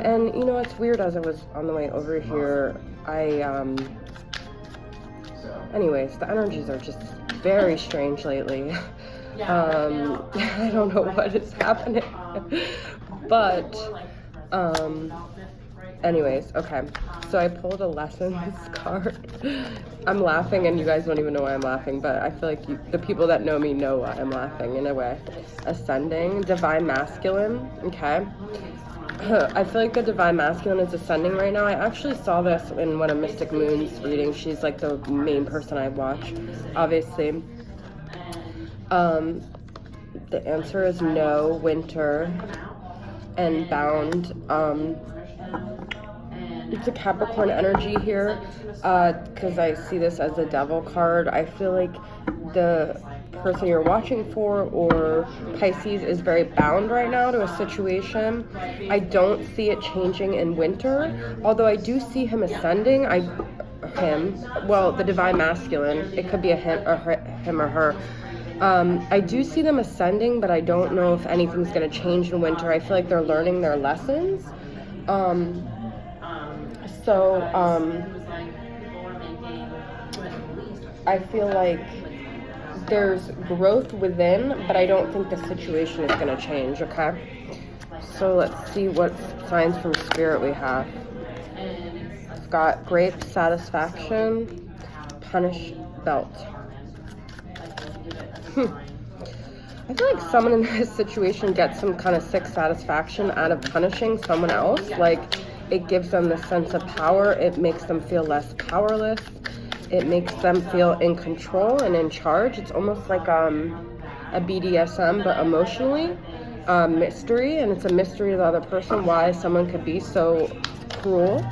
And you know, it's weird, as I was on the way over here, anyways, the energies are just very strange lately. I don't know what is happening, but, anyways, okay, so I pulled a lessons card. I'm laughing, and you guys don't even know why I'm laughing, but I feel like the people that know me know why I'm laughing in a way. Ascending, divine masculine, okay? I feel like the divine masculine is ascending right now. I actually saw this in one of Mystic Moon's readings. She's like the main person I watch, obviously. The answer is no, winter, and bound. It's a Capricorn energy here, because I see this as a devil card. I feel like the person you're watching for, or Pisces, is very bound right now to a situation. I don't see it changing in winter, although I do see him ascending. The divine masculine, it could be a him or her. I do see them ascending, but I don't know if anything's going to change in winter. I feel like they're learning their lessons. I feel like there's growth within, but I don't think the situation is going to change, okay? So let's see what signs from Spirit we have. I've got Great Satisfaction, Punish Belt. I feel like someone in this situation gets some kind of sick satisfaction out of punishing someone else. Like, it gives them this sense of power. It makes them feel less powerless. It makes them feel in control and in charge. It's almost like a BDSM, but emotionally. Mystery, and it's a mystery to the other person why someone could be so cruel.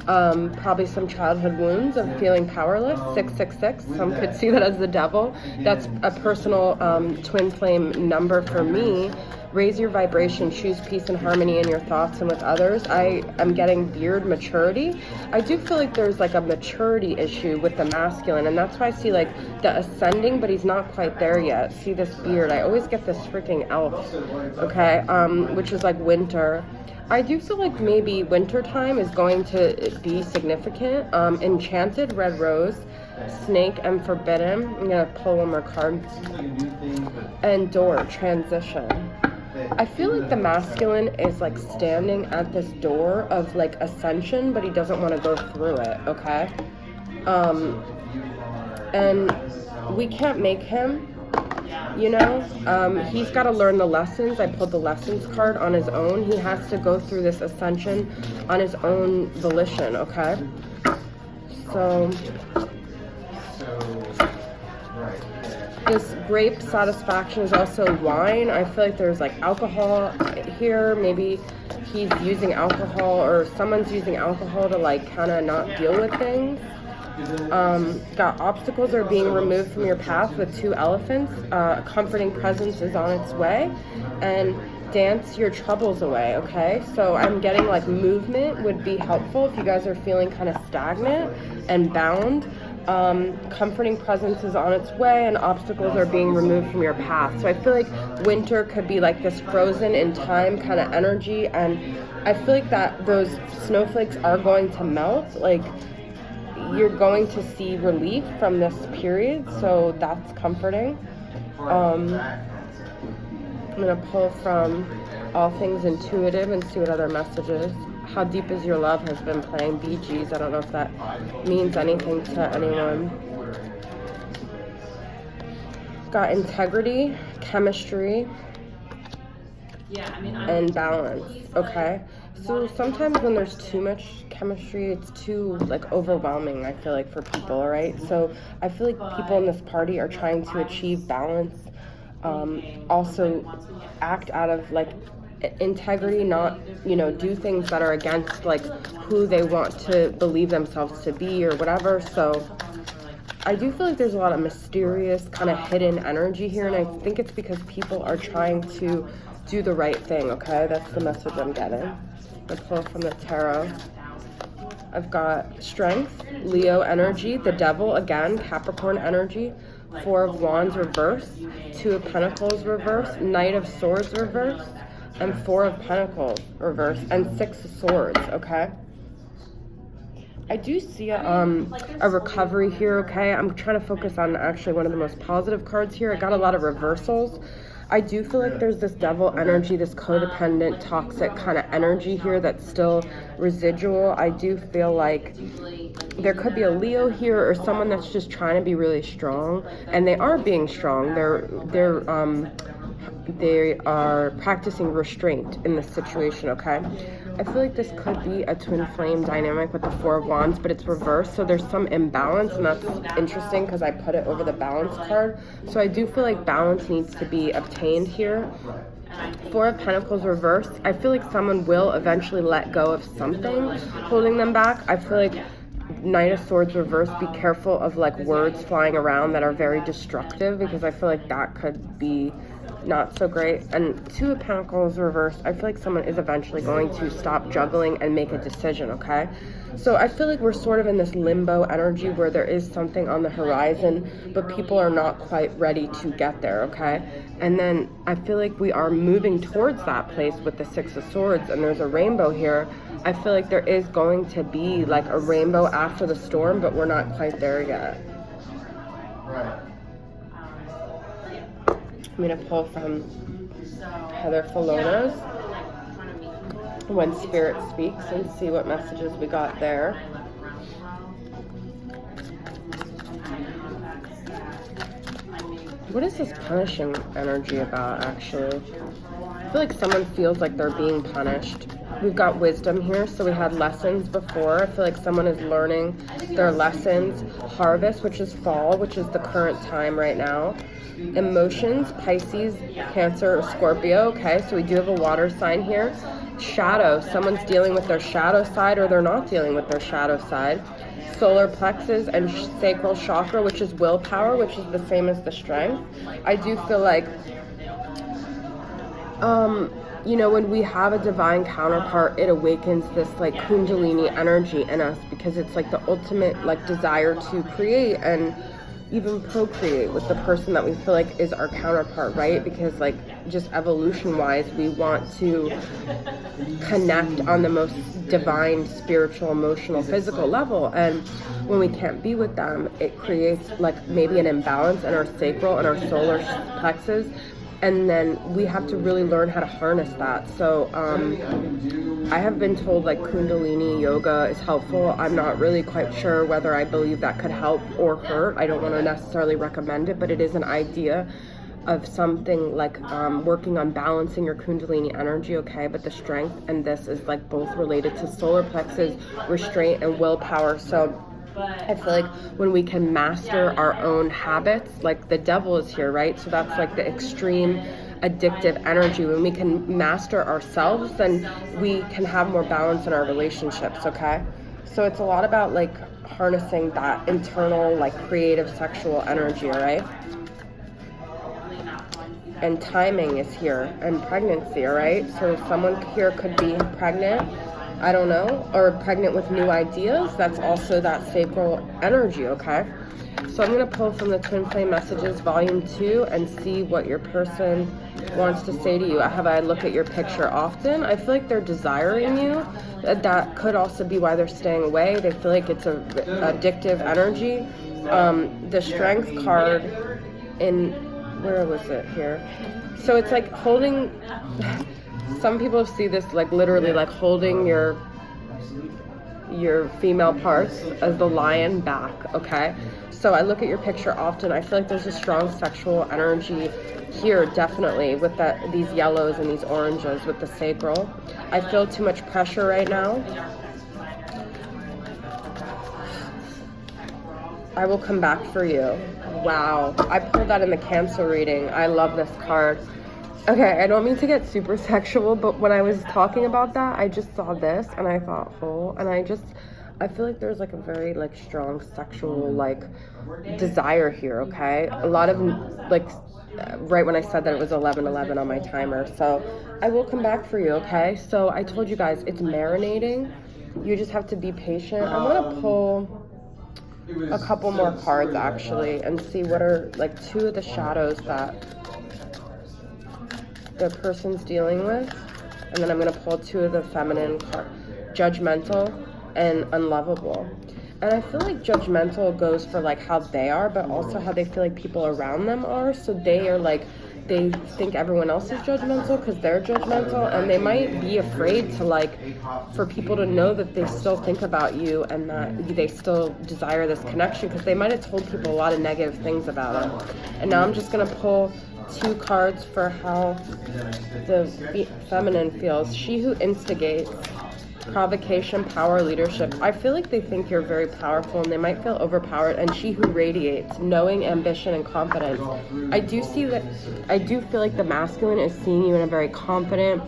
Probably some childhood wounds of feeling powerless. 666, some could see that as the devil. That's a personal twin flame number for me. Raise your vibration, choose peace and harmony in your thoughts and with others. I am getting beard maturity. I do feel like there's like a maturity issue with the masculine, and that's why I see like the ascending, but he's not quite there yet. See this beard? I always get this freaking elf, okay, which is like winter. I do feel like maybe wintertime is going to be significant. Enchanted, Red Rose, Snake, and Forbidden. I'm going to pull one more card. And Door, Transition. I feel like the masculine is like standing at this door of like ascension, but he doesn't want to go through it, okay? And we can't make him. You know, he's got to learn the lessons. I pulled the lessons card on his own. He has to go through this ascension on his own volition, okay? So, this grape satisfaction is also wine. I feel like there's like alcohol here. Maybe he's using alcohol, or someone's using alcohol to like kind of not deal with things. Got obstacles are being removed from your path with 2 elephants. A comforting presence is on its way, and dance your troubles away, okay? So I'm getting like movement would be helpful if you guys are feeling kind of stagnant and bound. Comforting presence is on its way, and obstacles are being removed from your path. So I feel like winter could be like this frozen in time kind of energy, and I feel like that those snowflakes are going to melt. Like, you're going to see relief from this period, so that's comforting. I'm going to pull from All Things Intuitive and see what other messages. How Deep Is Your Love has been playing. Bee Gees. I don't know if that means anything to anyone. Got Integrity, Chemistry, and Balance, okay? So sometimes when there's too much chemistry, it's too like overwhelming, I feel like, for people, right? So I feel like people in this party are trying to achieve balance, also act out of like integrity, not, you know, do things that are against like who they want to believe themselves to be or whatever. So I do feel like there's a lot of mysterious kind of hidden energy here, and I think it's because people are trying to do the right thing, okay? That's the message I'm getting. I pull from the tarot. I've got Strength, Leo energy, the Devil again, Capricorn energy, 4 of Wands reverse, 2 of Pentacles reverse, Knight of Swords reverse, and Four of Pentacles reverse, and Six of Swords, okay? I do see a recovery here, okay? I'm trying to focus on actually one of the most positive cards here. I got a lot of reversals. I do feel like there's this devil energy, this codependent, toxic kind of energy here that's still residual. I do feel like there could be a Leo here or someone that's just trying to be really strong, and they are being strong. They are practicing restraint in this situation, okay? I feel like this could be a twin flame dynamic with the Four of Wands, but it's reversed, so there's some imbalance, and that's interesting because I put it over the balance card. So I do feel like balance needs to be obtained here. Four of Pentacles reversed. I feel like someone will eventually let go of something holding them back. I feel like Knight of Swords reversed. Be careful of like words flying around that are very destructive, because I feel like that could be not so great. And Two of Pentacles reversed. I feel like someone is eventually going to stop juggling and make a decision, okay? So I feel like we're sort of in this limbo energy where there is something on the horizon, but people are not quite ready to get there, okay? And then I feel like we are moving towards that place with the Six of Swords, and there's a rainbow here. I feel like there is going to be like a rainbow after the storm, but we're not quite there yet. Right. I'm going to pull from Heather Filona's When Spirit Speaks and see what messages we got there. What is this punishing energy about, actually? I feel like someone feels like they're being punished. We've got wisdom here, so we had lessons before. I feel like someone is learning their lessons. Harvest, which is fall, which is the current time right now. Emotions, Pisces, Cancer, or Scorpio. Okay, so we do have a water sign here. Shadow, someone's dealing with their shadow side, or they're not dealing with their shadow side. Solar plexus and sacral chakra, which is willpower, which is the same as the strength. I do feel like you know, when we have a divine counterpart, it awakens this like kundalini energy in us, because it's like the ultimate like desire to create and even procreate with the person that we feel like is our counterpart, right? Because like just evolution wise, we want to connect on the most divine, spiritual, emotional, physical level, and when we can't be with them, it creates like maybe an imbalance in our sacral and our solar plexus. And then we have to really learn how to harness that. So I have been told like Kundalini yoga is helpful. I'm not really quite sure whether I believe that could help or hurt. I don't want to necessarily recommend it, but it is an idea of something like working on balancing your Kundalini energy, okay? But the strength and this is like both related to solar plexus, restraint, and willpower. So I feel like when we can master our own habits, like the devil is here, right? So that's like the extreme addictive energy. When we can master ourselves, then we can have more balance in our relationships, okay? So it's a lot about like harnessing that internal, like creative sexual energy, all right? And timing is here, and pregnancy, all right? So someone here could be pregnant, I don't know, or pregnant with new ideas. That's also that sacral energy, okay? So I'm going to pull from the Twin Flame Messages Volume 2 and see what your person wants to say to you. Have I look at your picture often? I feel like they're desiring you. That could also be why they're staying away. They feel like it's a addictive energy. The Strength card in, where was it here? So it's like holding... Some people see this like literally like holding your female parts as the lion back, okay? So I look at your picture often. I feel like there's a strong sexual energy here, definitely, with these yellows and these oranges with the sacral. I feel too much pressure right now. I will come back for you. Wow, I pulled that in the Cancer reading. I love this card. Okay, I don't mean to get super sexual, but when I was talking about that, I just saw this and I thought, oh, and I feel like there's like a very like strong sexual like desire here, okay? A lot of like, right when I said that it was 11:11 on my timer, so I will come back for you, okay? So I told you guys, it's marinating. You just have to be patient. I'm gonna pull a couple more cards actually and see what are like two of the shadows that the person's dealing with. And then I'm going to pull 2 of the feminine cards, judgmental and unlovable. And I feel like judgmental goes for like how they are, but also how they feel like people around them are. So they are like, they think everyone else is judgmental because they're judgmental, and they might be afraid to like, for people to know that they still think about you and that they still desire this connection, because they might have told people a lot of negative things about it. And now I'm just going to pull 2 cards for how the feminine feels. She who instigates, provocation, power, leadership. I feel like they think you're very powerful and they might feel overpowered. And she who radiates, knowing, ambition, and confidence. I do feel like the masculine is seeing you in a very confident,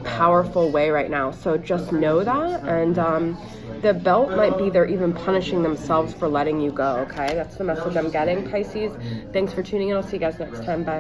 powerful way right now. So just know that. And the belt might be they're even punishing themselves for letting you go, okay? That's the message I'm getting, Pisces. Thanks for tuning in. I'll see you guys next time. Bye.